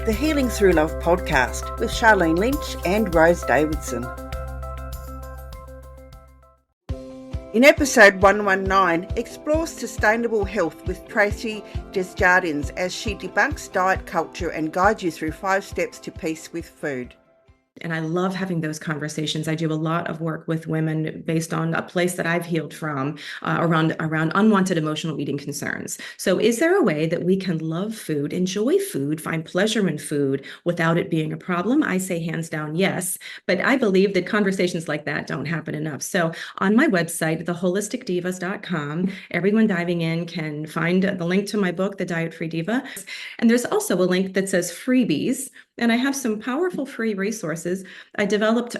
The Healing Through Love podcast with Sharlene Lynch and Rose Davidson. In episode 119, explore sustainable health with Tracy Desjardins as she debunks diet culture and guides you through 5 steps to peace with food. And I love having those conversations. I do a lot of work with women based on a place that I've healed from around unwanted emotional eating concerns. So is there a way that we can love food, enjoy food, find pleasure in food without it being a problem? I say hands down, yes. But I believe that conversations like that don't happen enough. So on my website, theholisticdivas.com, everyone diving in can find the link to my book, The Diet-Free Diva. And there's also a link that says freebies. And I have some powerful free resources. I developed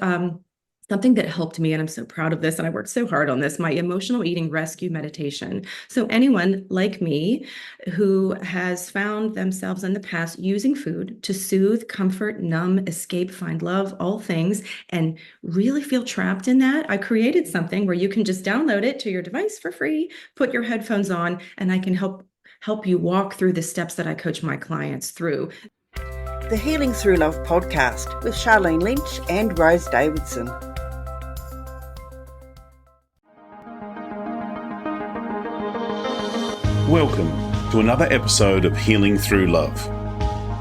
something that helped me, and I'm so proud of this, and I worked so hard on this, my emotional eating rescue meditation. So anyone like me who has found themselves in the past using food to soothe, comfort, numb, escape, find love, all things, and really feel trapped in that, I created something where you can just download it to your device for free, put your headphones on, and I can help you walk through the steps that I coach my clients through. The Healing Through Love podcast with Sharlene Lynch and Rose Davidson. Welcome to another episode of Healing Through Love.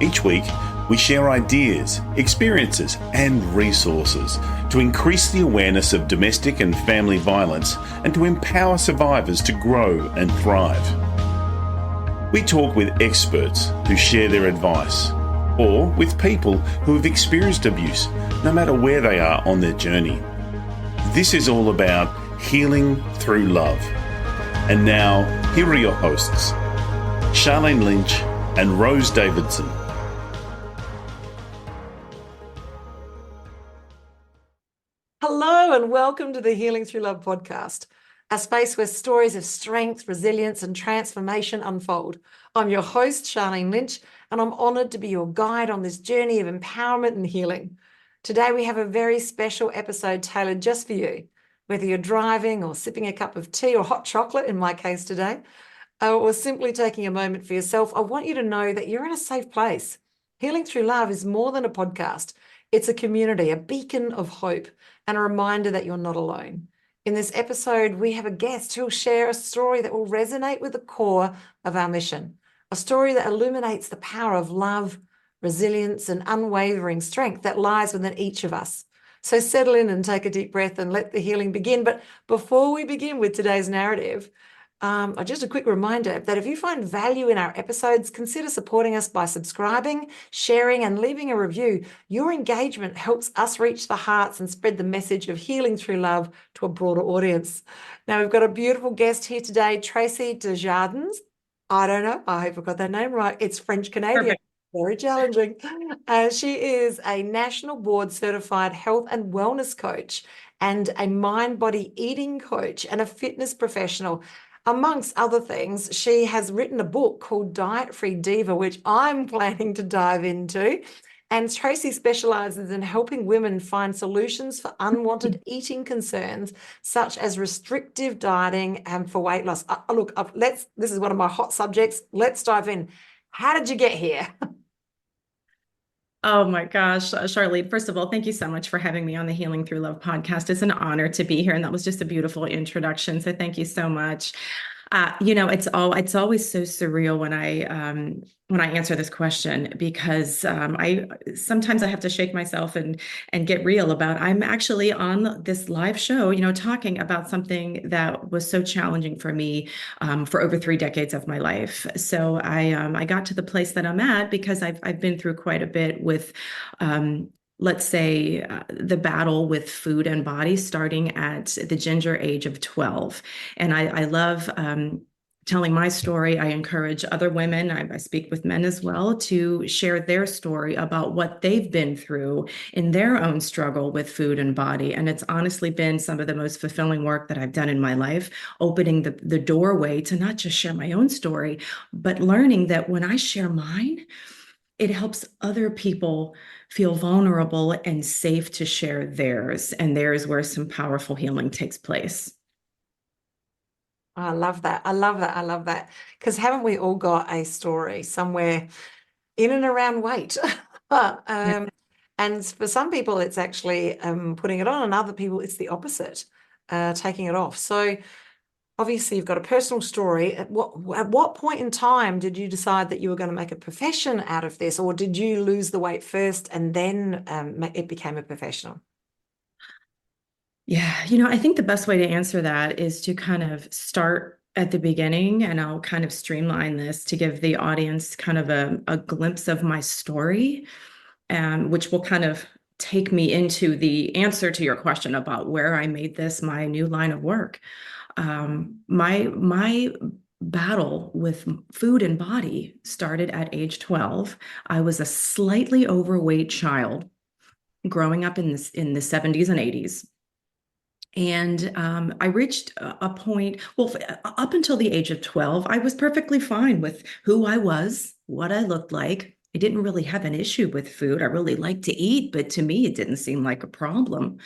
Each week, we share ideas, experiences, and resources to increase the awareness of domestic and family violence and to empower survivors to grow and thrive. We talk with experts who share their advice, or with people who have experienced abuse, no matter where they are on their journey. This is all about healing through love. And now, here are your hosts, Sharlene Lynch and Rose Davidson. Hello and welcome to the Healing Through Love podcast, a space where stories of strength, resilience and transformation unfold. I'm your host, Sharlene Lynch, and I'm honoured to be your guide on this journey of empowerment and healing. Today we have a very special episode tailored just for you. Whether you're driving or sipping a cup of tea or hot chocolate, in my case today, or simply taking a moment for yourself, I want you to know that you're in a safe place. Healing Through Love is more than a podcast. It's a community, a beacon of hope, and a reminder that you're not alone. In this episode, we have a guest who will share a story that will resonate with the core of our mission, a story that illuminates the power of love, resilience, and unwavering strength that lies within each of us. So settle in and take a deep breath and let the healing begin. But before we begin with today's narrative, just a quick reminder that if you find value in our episodes, consider supporting us by subscribing, sharing, and leaving a review. Your engagement helps us reach the hearts and spread the message of healing through love to a broader audience. Now, we've got a beautiful guest here today, Tracy Desjardins. I don't know. I hope I got that name right. It's French-Canadian. Perfect. Very challenging. She is a national board certified health and wellness coach and a mind-body eating coach and a fitness professional. Amongst other things, she has written a book called Diet-Free Diva, which I'm planning to dive into. And Tracy specializes in helping women find solutions for unwanted eating concerns, such as restrictive dieting and for weight loss. This is one of my hot subjects. Let's dive in. How did you get here? Oh my gosh, Sharlene, first of all, thank you so much for having me on the Healing Through Love podcast. It's an honor to be here. And that was just a beautiful introduction. So thank you so much. It's always so surreal when I answer this question because I sometimes have to shake myself and get real about I'm actually on this live show, talking about something that was so challenging for me for over 3 decades of my life. So I got to the place that I'm at because I've been through quite a bit with let's say, the battle with food and body starting at the ginger age of 12. And I love telling my story. I encourage other women, I speak with men as well, to share their story about what they've been through in their own struggle with food and body. And it's honestly been some of the most fulfilling work that I've done in my life, opening the doorway to not just share my own story, but learning that when I share mine, it helps other people feel vulnerable and safe to share theirs. And there's where some powerful healing takes place. I love that. I love that. I love that. Because haven't we all got a story somewhere in and around weight. And for some people, it's actually putting it on, and other people, it's the opposite, taking it off. So obviously, you've got a personal story. At what point in time did you decide that you were going to make a profession out of this, or did you lose the weight first and then it became a professional? Yeah, I think the best way to answer that is to kind of start at the beginning, and I'll kind of streamline this to give the audience kind of a glimpse of my story, which will kind of take me into the answer to your question about where I made this my new line of work. My battle with food and body started at age 12. I was a slightly overweight child growing up in the 70s and 80s. And I reached a point, well, up until the age of 12, I was perfectly fine with who I was, what I looked like. I didn't really have an issue with food. I really liked to eat, but to me, it didn't seem like a problem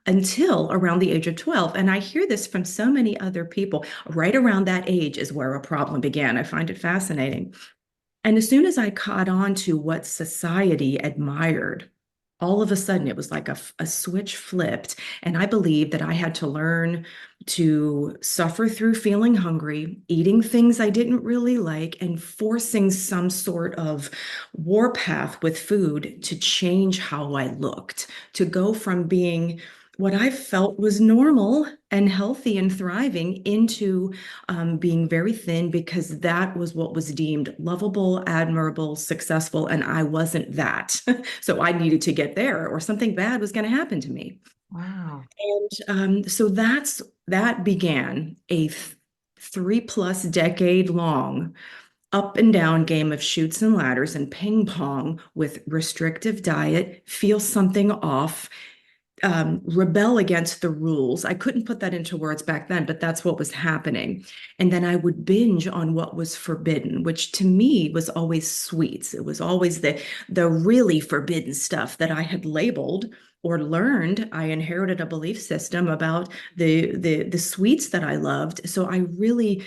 until around the age of 12. And I hear this from so many other people. Right around that age is where a problem began. I find it fascinating. And as soon as I caught on to what society admired, all of a sudden it was like a switch flipped. And I believed that I had to learn to suffer through feeling hungry, eating things I didn't really like, and forcing some sort of warpath with food to change how I looked, to go from being what I felt was normal and healthy and thriving into being very thin, because that was what was deemed lovable, admirable, successful, and I wasn't that. So I needed to get there, or something bad was going to happen to me. Wow. And so that began a 3+ decade long up and down game of chutes and ladders and ping pong with restrictive diet, feel something off, rebel against the rules. I couldn't put that into words back then, but that's what was happening. And then I would binge on what was forbidden, which to me was always sweets. It was always the really forbidden stuff that I had labeled or learned. I inherited a belief system about the sweets that I loved. So I really,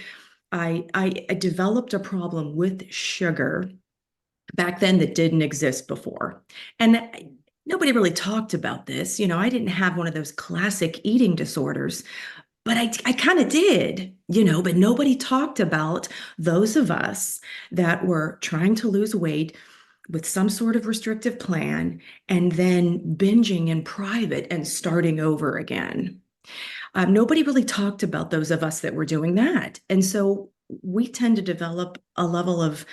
I developed a problem with sugar back then that didn't exist before. And nobody really talked about this. I didn't have one of those classic eating disorders, but I kind of did, but nobody talked about those of us that were trying to lose weight with some sort of restrictive plan and then binging in private and starting over again. Nobody really talked about those of us that were doing that. And so we tend to develop a level of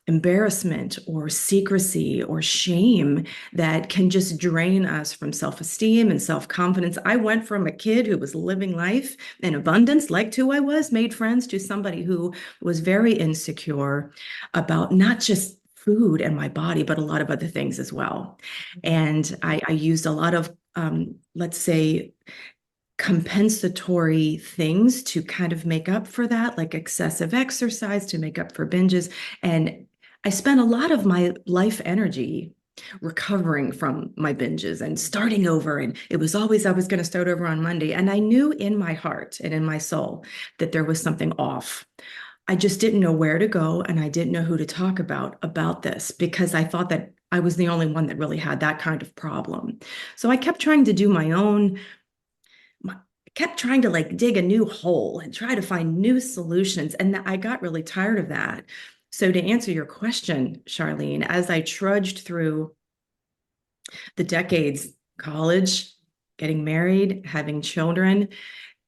embarrassment or secrecy or shame that can just drain us from self-esteem and self-confidence. I went from a kid who was living life in abundance, liked who I was, made friends, to somebody who was very insecure about not just food and my body, but a lot of other things as well. And I used a lot of, let's say, compensatory things to kind of make up for that, like excessive exercise to make up for binges. And I spent a lot of my life energy recovering from my binges and starting over. And it was always, I was going to start over on Monday. And I knew in my heart and in my soul that there was something off. I just didn't know where to go. And I didn't know who to talk about this, because I thought that I was the only one that really had that kind of problem. So I kept trying to do my own, kept trying to like dig a new hole and try to find new solutions. And I got really tired of that. So to answer your question, Sharlene, as I trudged through the decades, college, getting married, having children,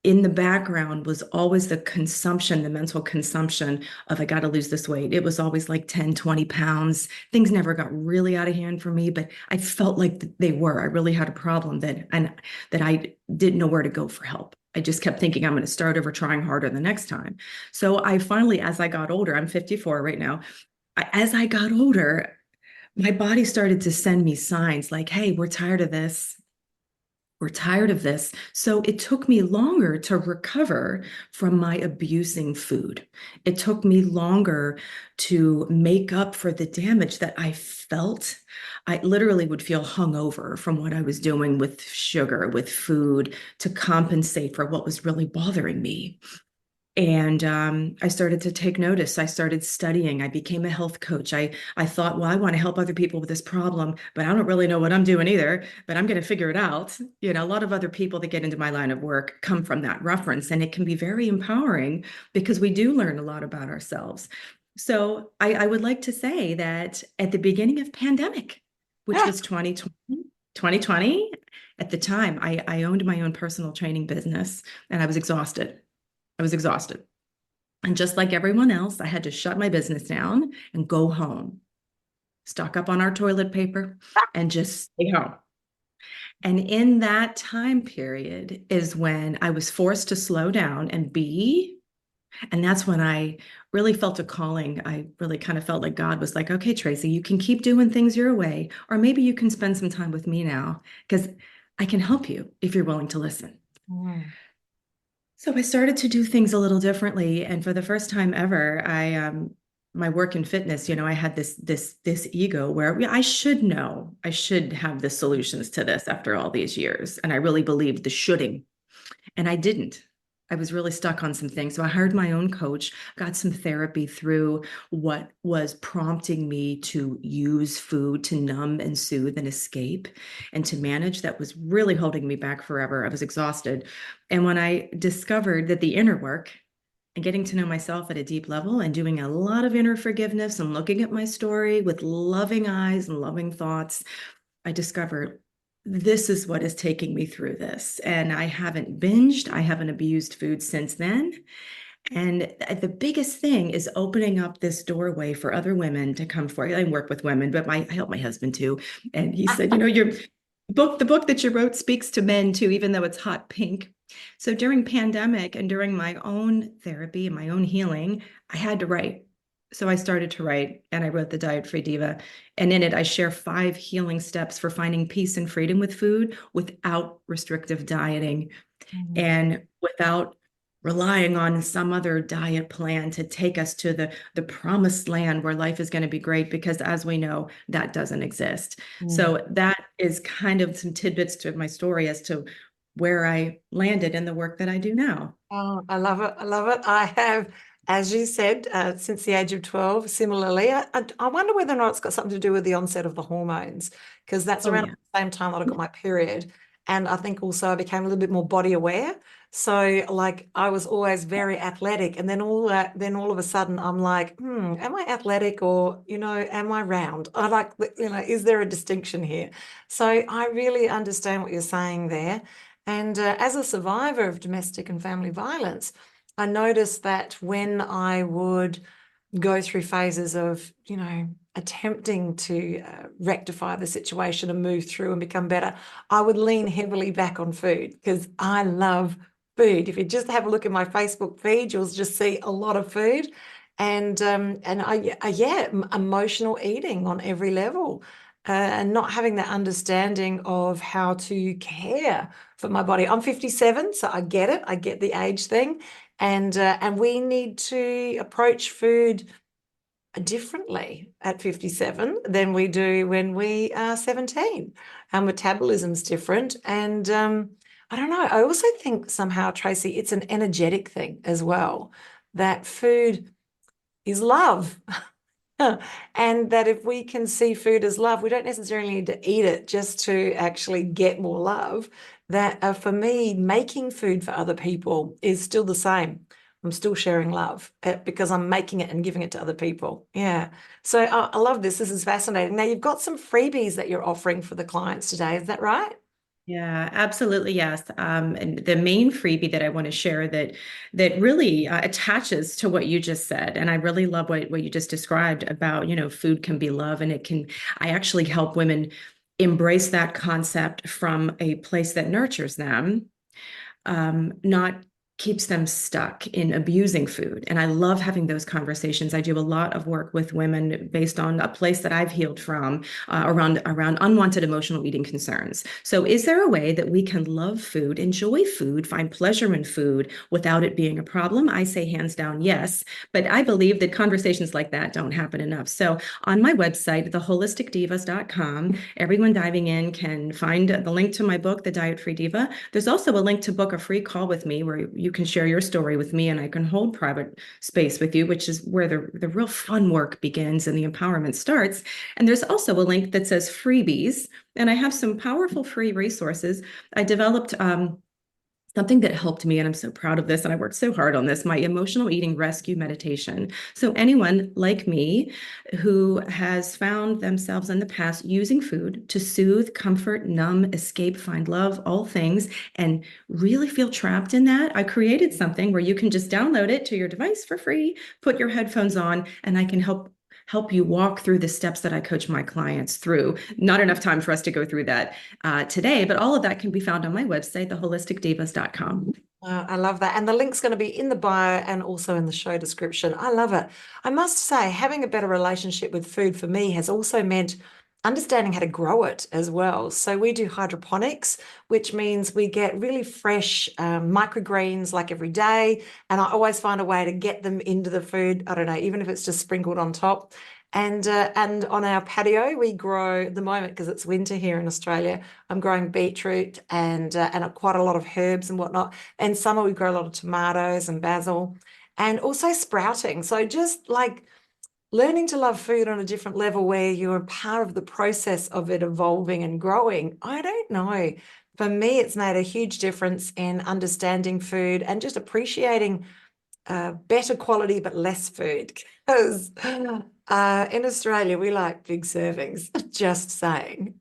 in the background was always the consumption, the mental consumption of, I got to lose this weight. It was always like 10, 20 pounds. Things never got really out of hand for me, but I felt like they were. I really had a problem that I didn't know where to go for help. I just kept thinking I'm going to start over, trying harder the next time. So I finally, as I got older, I'm 54 right now. As I got older, my body started to send me signs like, hey, we're tired of this. We're tired of this. So it took me longer to recover from my abusing food. It took me longer to make up for the damage that I felt. I literally would feel hungover from what I was doing with sugar, with food, to compensate for what was really bothering me. And I started to take notice. I started studying. I became a health coach. I thought, well, I want to help other people with this problem, but I don't really know what I'm doing either, but I'm going to figure it out. You know, a lot of other people that get into my line of work come from that reference, and it can be very empowering because we do learn a lot about ourselves. So I would like to say that at the beginning of pandemic, which was 2020, at the time, I owned my own personal training business, and I was exhausted. I was exhausted. And just like everyone else, I had to shut my business down and go home, stock up on our toilet paper, and just stay home. And in that time period is when I was forced to slow down and be. And that's when I really felt a calling. I really kind of felt like God was like, okay, Tracy, you can keep doing things your way, or maybe you can spend some time with me now because I can help you if you're willing to listen. Mm. So I started to do things a little differently, and for the first time ever, my work in fitness, you know, I had this ego where I should know, I should have the solutions to this after all these years, and I really believed the shoulding, and I didn't. I was really stuck on some things. So I hired my own coach, got some therapy through what was prompting me to use food to numb and soothe and escape and to manage. That was really holding me back forever. I was exhausted. And when I discovered that the inner work and getting to know myself at a deep level and doing a lot of inner forgiveness and looking at my story with loving eyes and loving thoughts, I discovered this is what is taking me through this. And I haven't binged, I haven't abused food since then. And the biggest thing is opening up this doorway for other women to come forward. I work with women, but I help my husband too. And he said, you know, the book that you wrote speaks to men too, even though it's hot pink. So during pandemic and during my own therapy and my own healing, I had to write. So I started to write, and I wrote The Diet-Free Diva. And in it, I share 5 healing steps for finding peace and freedom with food without restrictive dieting and without relying on some other diet plan to take us to the promised land where life is going to be great, because as we know, that doesn't exist. So that is kind of some tidbits to my story as to where I landed in the work that I do now. Oh, I love it. I love it. I have, as you said, since the age of 12, similarly. I wonder whether or not it's got something to do with the onset of the hormones, because that's around the same time that I got my period. And I think also I became a little bit more body aware. So like I was always very athletic. And then all of a sudden I'm like, am I athletic, or, you know, am I round? I like, you know, is there a distinction here? So I really understand what you're saying there. And as a survivor of domestic and family violence, I noticed that when I would go through phases of, you know, attempting to rectify the situation and move through and become better, I would lean heavily back on food because I love food. If you just have a look at my Facebook feed, you'll just see a lot of food, and emotional eating on every level. And not having that understanding of how to care for my body. I'm 57, so I get it. I get the age thing, and we need to approach food differently at 57 than we do when we are 17. Our metabolism's different, and I don't know. I also think somehow, Tracy, it's an energetic thing as well. That food is love. And that if we can see food as love, we don't necessarily need to eat it just to actually get more love. That for me, making food for other people is still the same. I'm still sharing love because I'm making it and giving it to other people. Yeah. So I love this. This is fascinating. Now, you've got some freebies that you're offering for the clients today. Is that right? Yeah, absolutely. Yes. And the main freebie that I want to share that really attaches to what you just said. And I really love what you just described about, you know, food can be love, and I actually help women embrace that concept from a place that nurtures them, not keeps them stuck in abusing food. And I love having those conversations. I do a lot of work with women based on a place that I've healed from around unwanted emotional eating concerns. So is there a way that we can love food, enjoy food, find pleasure in food without it being a problem? I say hands down, yes. But I believe that conversations like that don't happen enough. So on my website, theholisticdivas.com, everyone diving in can find the link to my book, The Diet-Free Diva. There's also a link to book a free call with me where you you can share your story with me and I can hold private space with you, which is where the real fun work begins and the empowerment starts. And there's also a link that says freebies. And I have some powerful free resources. I developed something that helped me, and I'm so proud of this, and I worked so hard on this, my emotional eating rescue meditation. So anyone like me who has found themselves in the past using food to soothe, comfort, numb, escape, find love, all things, and really feel trapped in that, I created something where you can just download it to your device for free, put your headphones on, and I can help you walk through the steps that I coach my clients through. Not enough time for us to go through that today, but all of that can be found on my website, theholisticdivas.com. I love that. And the link's going to be in the bio and also in the show description. I love it. I must say, having a better relationship with food for me has also meant understanding how to grow it as well. So we do hydroponics, which means we get really fresh microgreens like every day. And I always find a way to get them into the food. I don't know, even if it's just sprinkled on top. And on our patio, we grow at the moment, because it's winter here in Australia, I'm growing beetroot and quite a lot of herbs and whatnot. And summer we grow a lot of tomatoes and basil and also sprouting. So just like learning to love food on a different level where you're part of the process of it evolving and growing. I don't know. For me, it's made a huge difference in understanding food and just appreciating better quality but less food. Because in Australia, we like big servings, just saying.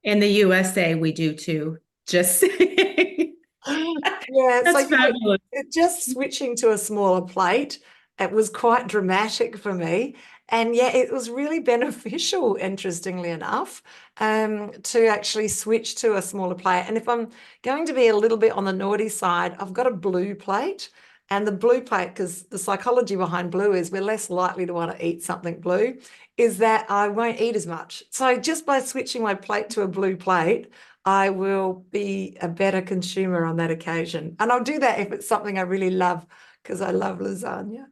In the USA, we do too, just saying. Yeah, That's so fabulous. just switching to a smaller plate, it was quite dramatic for me. And yeah, it was really beneficial, interestingly enough, to actually switch to a smaller plate. And if I'm going to be a little bit on the naughty side, I've got a blue plate. And the blue plate, because the psychology behind blue is we're less likely to want to eat something blue, is that I won't eat as much. So just by switching my plate to a blue plate, I will be a better consumer on that occasion. And I'll do that if it's something I really love, because I love lasagna.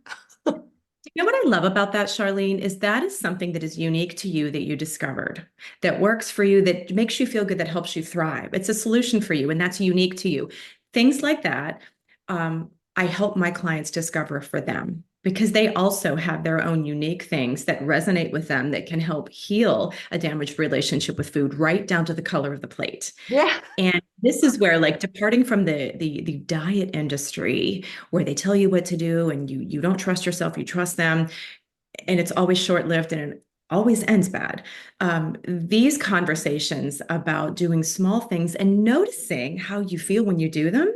You know what I love about that, Sharlene, is that is something that is unique to you that you discovered, that works for you, that makes you feel good, that helps you thrive. It's a solution for you, and that's unique to you. Things like that, I help my clients discover for them, because they also have their own unique things that resonate with them that can help heal a damaged relationship with food, right down to the color of the plate. Yeah. And this is where, like, departing from the diet industry, where they tell you what to do and you don't trust yourself, you trust them, and it's always short-lived and it always ends bad. These conversations about doing small things and noticing how you feel when you do them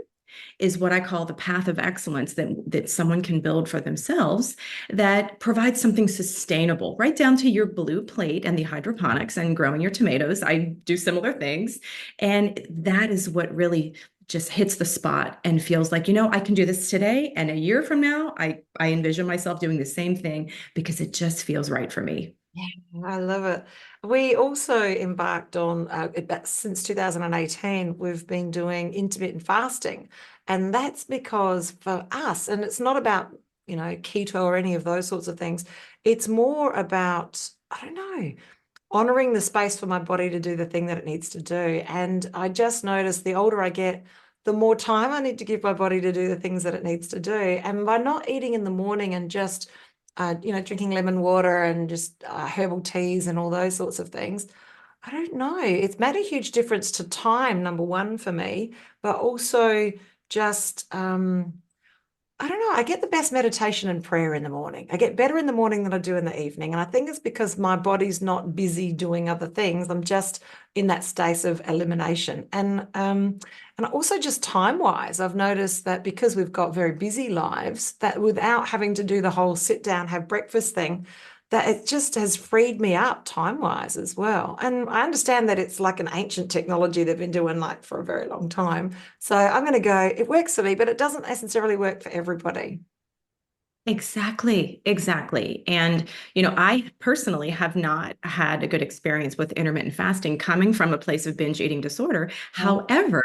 is what I call the path of excellence that someone can build for themselves, that provides something sustainable, right down to your blue plate and the hydroponics and growing your tomatoes. I do similar things. And that is what really just hits the spot and feels like, I can do this today. And a year from now, I envision myself doing the same thing, because it just feels right for me. Yeah, I love it. We also embarked on, since 2018, we've been doing intermittent fasting. And that's because for us, and it's not about, keto or any of those sorts of things, it's more about, I don't know, honoring the space for my body to do the thing that it needs to do. And I just noticed the older I get, the more time I need to give my body to do the things that it needs to do. And by not eating in the morning and just drinking lemon water and just herbal teas and all those sorts of things, I don't know. It's made a huge difference to time, number one, for me, but also just, I don't know, I get the best meditation and prayer in the morning. I get better in the morning than I do in the evening. And I think it's because my body's not busy doing other things. I'm just in that state of elimination. And also just time-wise, I've noticed that because we've got very busy lives, that without having to do the whole sit down, have breakfast thing, that it just has freed me up time-wise as well. And I understand that it's like an ancient technology they've been doing like for a very long time. So I'm going to go, it works for me, but it doesn't necessarily work for everybody. Exactly. And, I personally have not had a good experience with intermittent fasting coming from a place of binge eating disorder. However,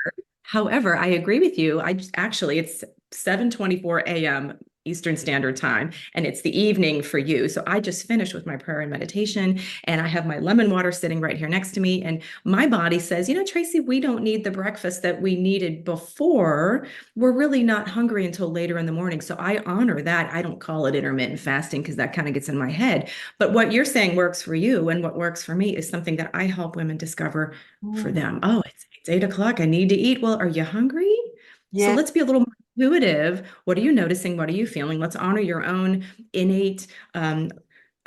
I agree with you. It's 7:24 a.m. Eastern Standard Time, and it's the evening for you. So I just finished with my prayer and meditation, and I have my lemon water sitting right here next to me. And my body says, Tracy, we don't need the breakfast that we needed before. We're really not hungry until later in the morning. So I honor that. I don't call it intermittent fasting because that kind of gets in my head. But what you're saying works for you, and what works for me is something that I help women discover for them. Oh, it's 8 o'clock. I need to eat. Well, are you hungry? So let's be a little more intuitive. What are you noticing? What are you feeling? Let's honor your own innate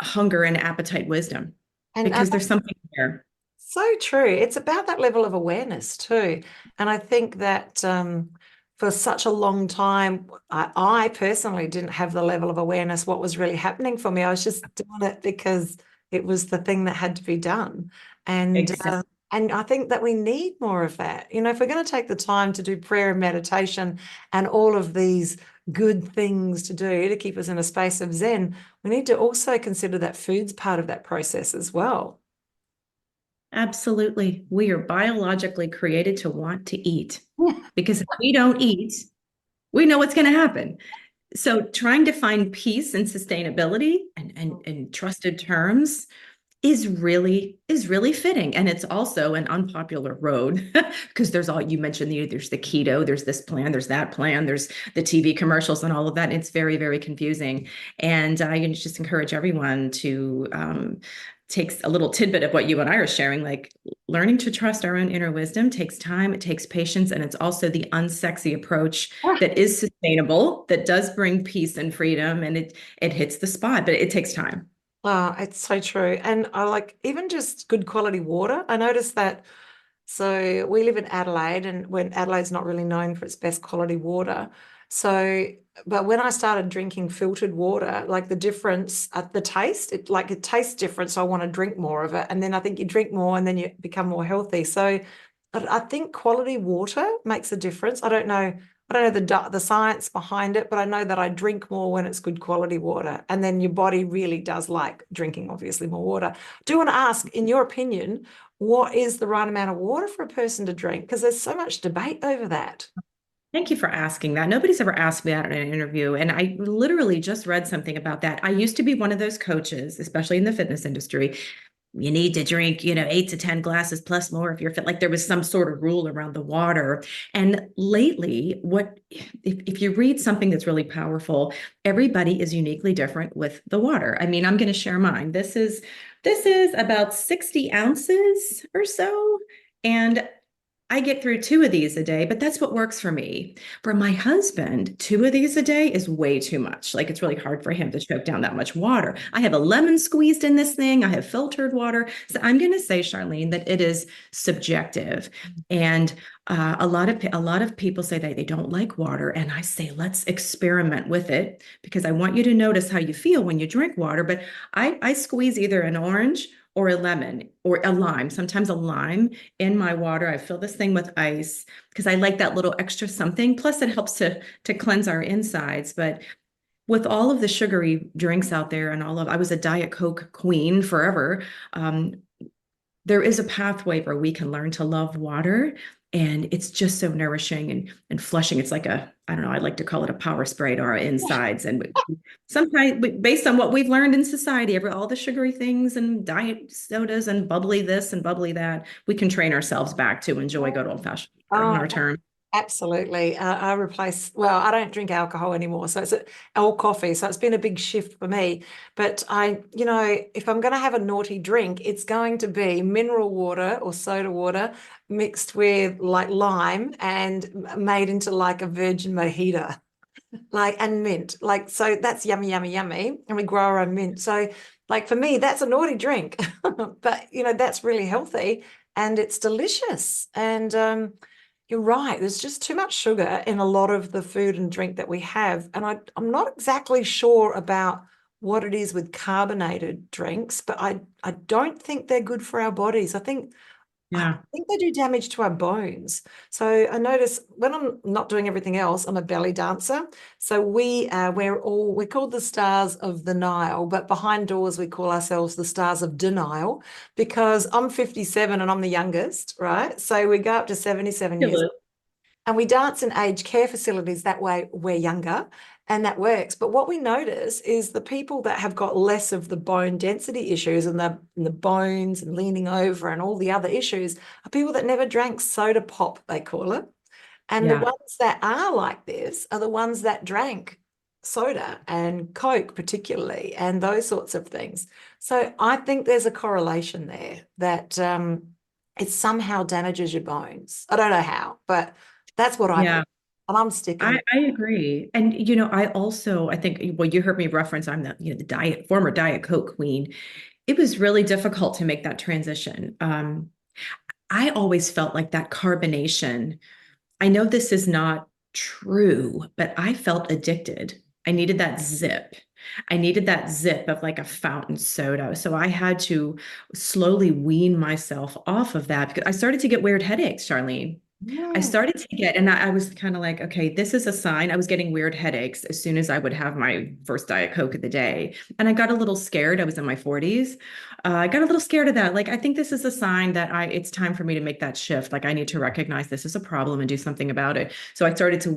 hunger and appetite wisdom, because there's something there. So true. It's about that level of awareness too. And I think that for such a long time, I personally didn't have the level of awareness what was really happening for me. I was just doing it because it was the thing that had to be done. And I think that we need more of that. If we're going to take the time to do prayer and meditation and all of these good things to do to keep us in a space of Zen, we need to also consider that food's part of that process as well. Absolutely. We are biologically created to want to eat, because if we don't eat, we know what's going to happen. So trying to find peace and sustainability and trusted terms is really fitting. And it's also an unpopular road because there's you mentioned, there's the keto, there's this plan, there's that plan, there's the TV commercials and all of that. It's very, very confusing. And I just encourage everyone to take a little tidbit of what you and I are sharing, like learning to trust our own inner wisdom takes time, it takes patience, and it's also the unsexy approach that is sustainable, that does bring peace and freedom, and it hits the spot, but it takes time. Oh, it's so true. And I like even just good quality water. I noticed that. So we live in Adelaide, and when Adelaide's not really known for its best quality water. But when I started drinking filtered water, like the difference at the taste, it tastes different. So I want to drink more of it. And then I think you drink more and then you become more healthy. So I think quality water makes a difference. I don't know the science behind it, but I know that I drink more when it's good quality water. And then your body really does like drinking, obviously, more water. I do want to ask, in your opinion, what is the right amount of water for a person to drink? Because there's so much debate over that. Thank you for asking that. Nobody's ever asked me that in an interview. And I literally just read something about that. I used to be one of those coaches, especially in the fitness industry. You need to drink, 8 to 10 glasses plus more if you're fit. Like there was some sort of rule around the water. And lately, if you read something that's really powerful, everybody is uniquely different with the water. I mean, I'm going to share mine. This is about 60 ounces or so. And I get through 2 of these a day, but that's what works for me. For my husband, 2 of these a day is way too much. Like it's really hard for him to choke down that much water. I have a lemon squeezed in this thing. I have filtered water. So I'm going to say, Sharlene, that it is subjective. And a lot of people say they don't like water. And I say, let's experiment with it, because I want you to notice how you feel when you drink water. But I squeeze either an orange or a lemon or a lime, sometimes a lime in my water. I fill this thing with ice because I like that little extra something. Plus it helps to cleanse our insides. But with all of the sugary drinks out there and I was a Diet Coke queen forever. There is a pathway where we can learn to love water, and it's just so nourishing and flushing. It's like I don't know, I like to call it a power spray to our insides. And sometimes based on what we've learned in society, all the sugary things and diet sodas and bubbly this and bubbly that, we can train ourselves back to enjoy good old fashioned in our term. Absolutely. I don't drink alcohol anymore. So or coffee. So it's been a big shift for me. But if I'm going to have a naughty drink, it's going to be mineral water or soda water mixed with like lime and made into like a virgin mojito, and mint. So that's yummy, yummy, yummy. And we grow our own mint. So for me, that's a naughty drink, but that's really healthy and it's delicious. And, you're right. There's just too much sugar in a lot of the food and drink that we have. And I'm not exactly sure about what it is with carbonated drinks, but I don't think they're good for our bodies. I think they do damage to our bones. So I notice when I'm not doing everything else, I'm a belly dancer. So we're called the Stars of the Nile, but behind doors we call ourselves the Stars of Denial, because I'm 57 and I'm the youngest, right? So we go up to 77 years. And we dance in aged care facilities. That way we're younger. and that works. But what we notice is the people that have got less of the bone density issues and the bones and leaning over and all the other issues are people that never drank soda pop, they call it. And the Yeah. ones that are like this are the ones that drank soda and Coke particularly, and those sorts of things. So I think there's a correlation there that it somehow damages your bones. I don't know how, but that's what I Yeah. believe. And I'm sticking. I agree. And, I think, well, you heard me reference, I'm the former Diet Coke queen. It was really difficult to make that transition. I always felt like that carbonation. I know this is not true, but I felt addicted. I needed that zip. I needed that zip of like a fountain soda. So I had to slowly wean myself off of that because I started to get weird headaches, Sharlene. I Mm. started to get, and I was kind of like, okay, this is a sign. I was getting weird headaches as soon as I would have my first Diet Coke of the day. And I got a little scared. I was in my 40s. I got a little scared of that. Like, I think this is a sign that it's time for me to make that shift. Like, I need to recognize this is a problem and do something about it. So I started to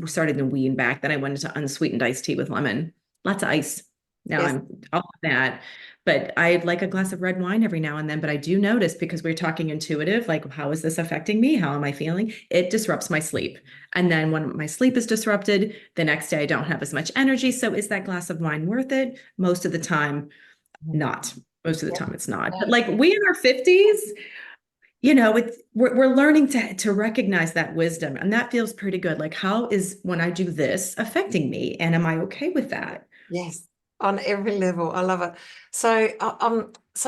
started to wean back. Then I went into unsweetened iced tea with lemon, lots of ice. Now Yes. I'm all of that. But I like a glass of red wine every now and then. But I do notice, because we're talking intuitive, like, how is this affecting me? How am I feeling? It disrupts my sleep. And then when my sleep is disrupted, the next day I don't have as much energy. So is that glass of wine worth it? Most of the time, not. Most of the time it's not. But like, we in our 50s, we're learning to recognize that wisdom. And that feels pretty good. Like, how is when I do this affecting me? And am I okay with that? Yes, on every level. I love it. So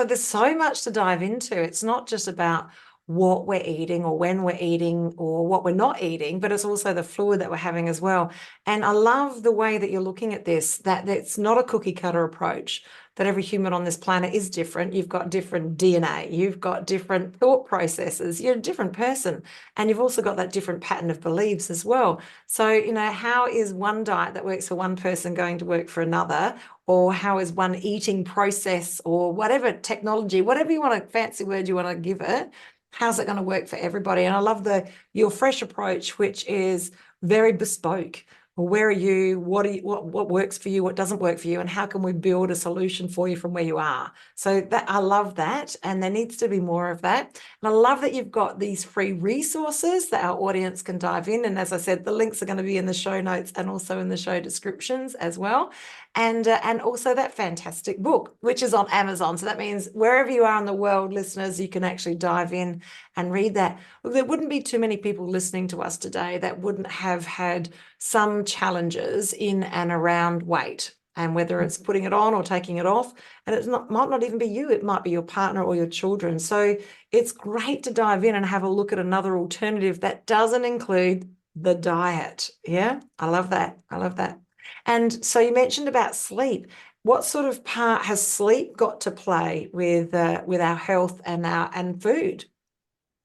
there's so much to dive into. It's not just about what we're eating or when we're eating or what we're not eating, but it's also the fluid that we're having as well. And I love the way that you're looking at this, that it's not a cookie cutter approach, that every human on this planet is different. You've got different DNA, you've got different thought processes, you're a different person, and you've also got that different pattern of beliefs as well. So, how is one diet that works for one person going to work for another? Or how is one eating process or whatever technology, whatever you want, a fancy word you want to give it, how's it going to work for everybody? And I love your fresh approach, which is very bespoke. Well, where are you? What works for you? What doesn't work for you? And how can we build a solution for you from where you are? So that I love that, and there needs to be more of that. And I love that you've got these free resources that our audience can dive in. And as I said, the links are going to be in the show notes and also in the show descriptions as well. And also that fantastic book, which is on Amazon. So that means wherever you are in the world, listeners, you can actually dive in and read that. Look, there wouldn't be too many people listening to us today that wouldn't have had some challenges in and around weight, and whether it's putting it on or taking it off. And might not even be you, it might be your partner or your children. So it's great to dive in and have a look at another alternative that doesn't include the diet. Yeah, I love that. I love that. And so you mentioned about sleep. What sort of part has sleep got to play with our health and food?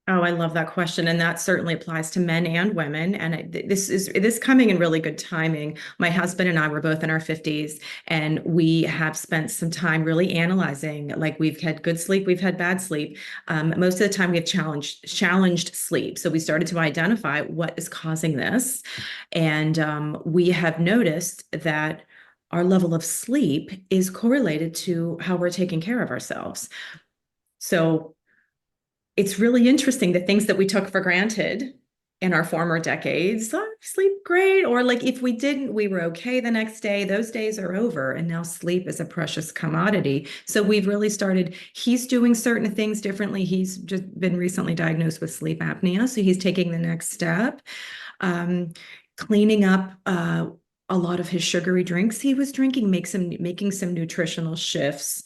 Oh, I love that question. And that certainly applies to men and women. And this is coming in really good timing. My husband and I were both in our 50s, and we have spent some time really analyzing, like, we've had good sleep, we've had bad sleep. Most of the time we have challenged sleep. So we started to identify what is causing this. And we have noticed that our level of sleep is correlated to how we're taking care of ourselves. So it's really interesting, the things that we took for granted in our former decades. Oh, sleep great. Or like, if we didn't, we were okay the next day. Those days are over. And now sleep is a precious commodity. So we've really started, he's doing certain things differently. He's just been recently diagnosed with sleep apnea. So he's taking the next step, cleaning up a lot of his sugary drinks he was drinking, making some nutritional shifts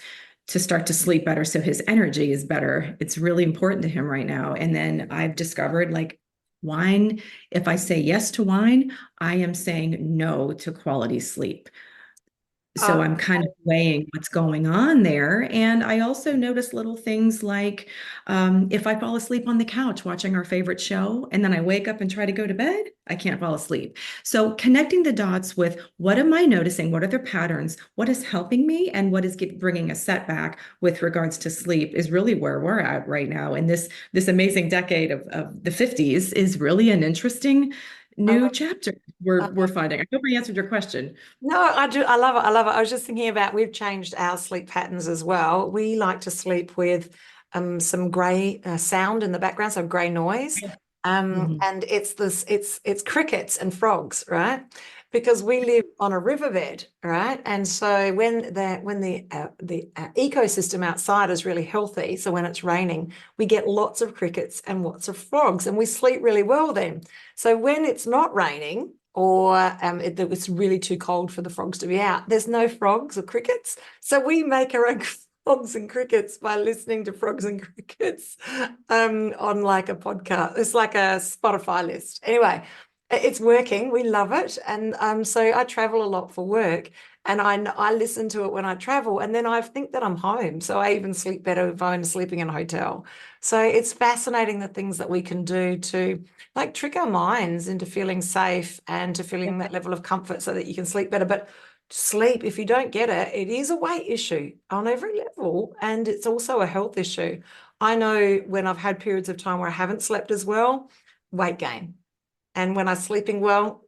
to start to sleep better, so his energy is better. It's really important to him right now. And then I've discovered, like, wine, if I say yes to wine, I am saying no to quality sleep. So I'm kind of weighing what's going on there. And I also notice little things like, if I fall asleep on the couch watching our favorite show, and then I wake up and try to go to bed, I can't fall asleep. So connecting the dots with, what am I noticing? What are the patterns? What is helping me? And what is bringing a setback with regards to sleep is really where we're at right now. And this amazing decade of the 50s is really an interesting new chapter we're finding. I hope I answered your question. No, I do. I love it. I love it. I was just thinking about we've changed our sleep patterns as well. We like to sleep with some grey sound in the background, so grey noise. And it's crickets and frogs, right? Because we live on a riverbed, right? And so when the ecosystem outside is really healthy, so when it's raining, we get lots of crickets and lots of frogs, and we sleep really well then. So when it's not raining, or it's really too cold for the frogs to be out, there's no frogs or crickets. So we make our own frogs and crickets by listening to frogs and crickets on like a podcast. It's like a Spotify list. Anyway, it's working. We love it. And so I travel a lot for work, and I listen to it when I travel, and then I think that I'm home. So I even sleep better if I'm sleeping in a hotel. So it's fascinating the things that we can do to like trick our minds into feeling safe and to feeling that level of comfort so that you can sleep better. But sleep, if you don't get it, it is a weight issue on every level, and it's also a health issue. I know when I've had periods of time where I haven't slept as well, weight gain. And when I'm sleeping well,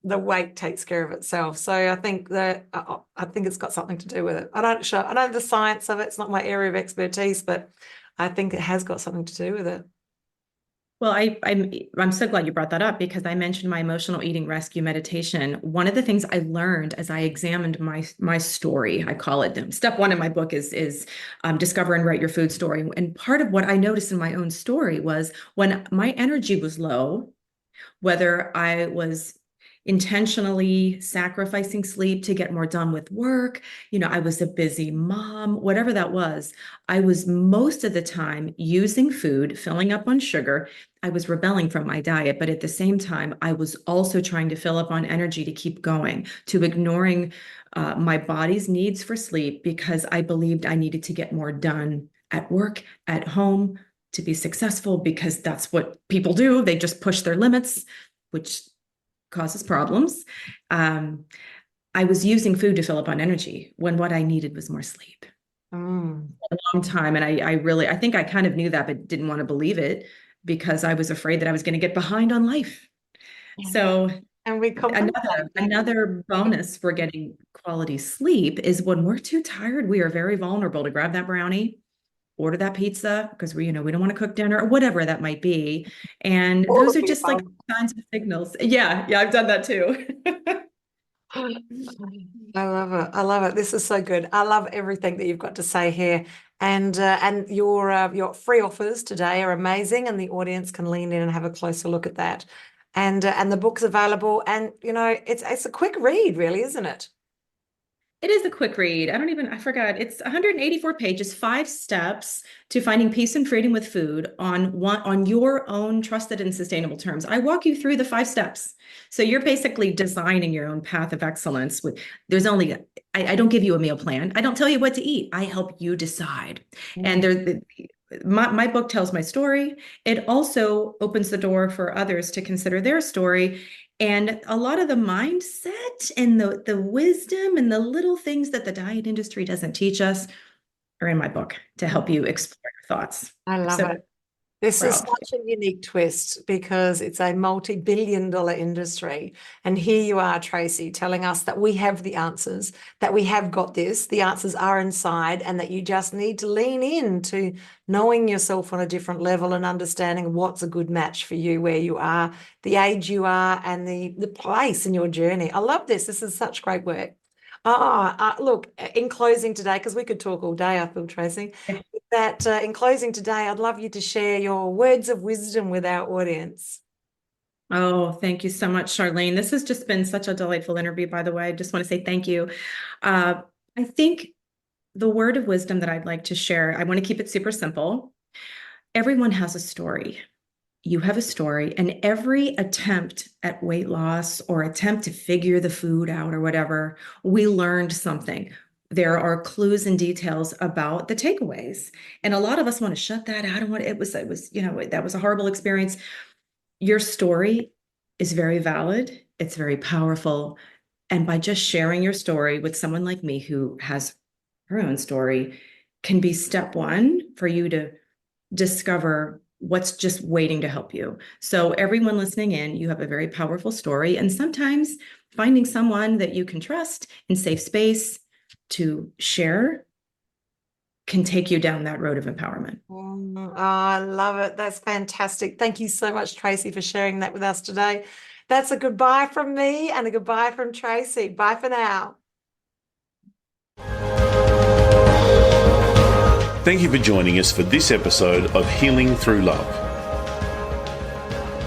the weight takes care of itself. So I think that I think it's got something to do with it. I don't know the science of it. It's not my area of expertise, but I think it has got something to do with it. Well, I'm so glad you brought that up, because I mentioned my emotional eating rescue meditation. One of the things I learned as I examined my story, I call it step one in my book is discover and write your food story. And part of what I noticed in my own story was when my energy was low, whether I was intentionally sacrificing sleep to get more done with work, I was a busy mom, whatever that was, I was most of the time using food, filling up on sugar. I was rebelling from my diet, but at the same time, I was also trying to fill up on energy to keep going, to ignoring my body's needs for sleep, because I believed I needed to get more done at work, at home, to be successful, because that's what people do. They just push their limits, which causes problems. I was using food to fill up on energy when what I needed was more sleep. A long time. And I think I kind of knew that, but didn't want to believe it, because I was afraid that I was going to get behind on life. So and we another bonus for getting quality sleep is when we're too tired, we are very vulnerable to grab that brownie, order that pizza, because we don't want to cook dinner or whatever that might be. And those are just like signs of signals. Yeah, I've done that too. I love it. I love it. This is so good. I love everything that you've got to say here. And your free offers today are amazing, and the audience can lean in and have a closer look at that. And the book's available, and it's a quick read, really, isn't it? It is a quick read. I forgot. It's 184 pages, 5 steps to finding peace and freedom with food on your own trusted and sustainable terms. I walk you through the 5 steps. So you're basically designing your own path of excellence. I don't give you a meal plan. I don't tell you what to eat. I help you decide. And my book tells my story. It also opens the door for others to consider their story. And a lot of the mindset and the wisdom and the little things that the diet industry doesn't teach us are in my book to help you explore your thoughts. I love it. This is such a unique twist, because it's a multi-billion-dollar industry. And here you are, Tracy, telling us that we have the answers, that we have got this, the answers are inside, and that you just need to lean into knowing yourself on a different level and understanding what's a good match for you, where you are, the age you are, and the place in your journey. I love this. This is such great work. Look, in closing today, because we could talk all day, I feel, Tracy, that in closing today, I'd love you to share your words of wisdom with our audience. Oh, thank you so much, Sharlene. This has just been such a delightful interview, by the way. I just want to say thank you. I think the word of wisdom that I'd like to share, I want to keep it super simple. Everyone has a story. You have a story, and every attempt at weight loss or attempt to figure the food out or whatever, we learned something. There are clues and details about the takeaways. And a lot of us want to shut that out. That was a horrible experience. Your story is very valid. It's very powerful. And by just sharing your story with someone like me who has her own story, can be step one for you to discover what's just waiting to help you. So everyone listening in, you have a very powerful story. And sometimes finding someone that you can trust in safe space to share can take you down that road of empowerment. Oh, I love it. That's fantastic. Thank you so much, Tracy, for sharing that with us today. That's a goodbye from me and a goodbye from Tracy. Bye for now. Thank you for joining us for this episode of Healing Through Love.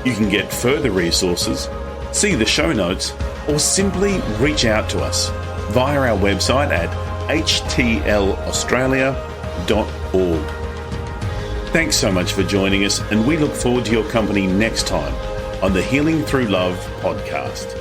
You can get further resources, see the show notes, or simply reach out to us via our website at htlaustralia.org. Thanks so much for joining us, and we look forward to your company next time on the Healing Through Love podcast.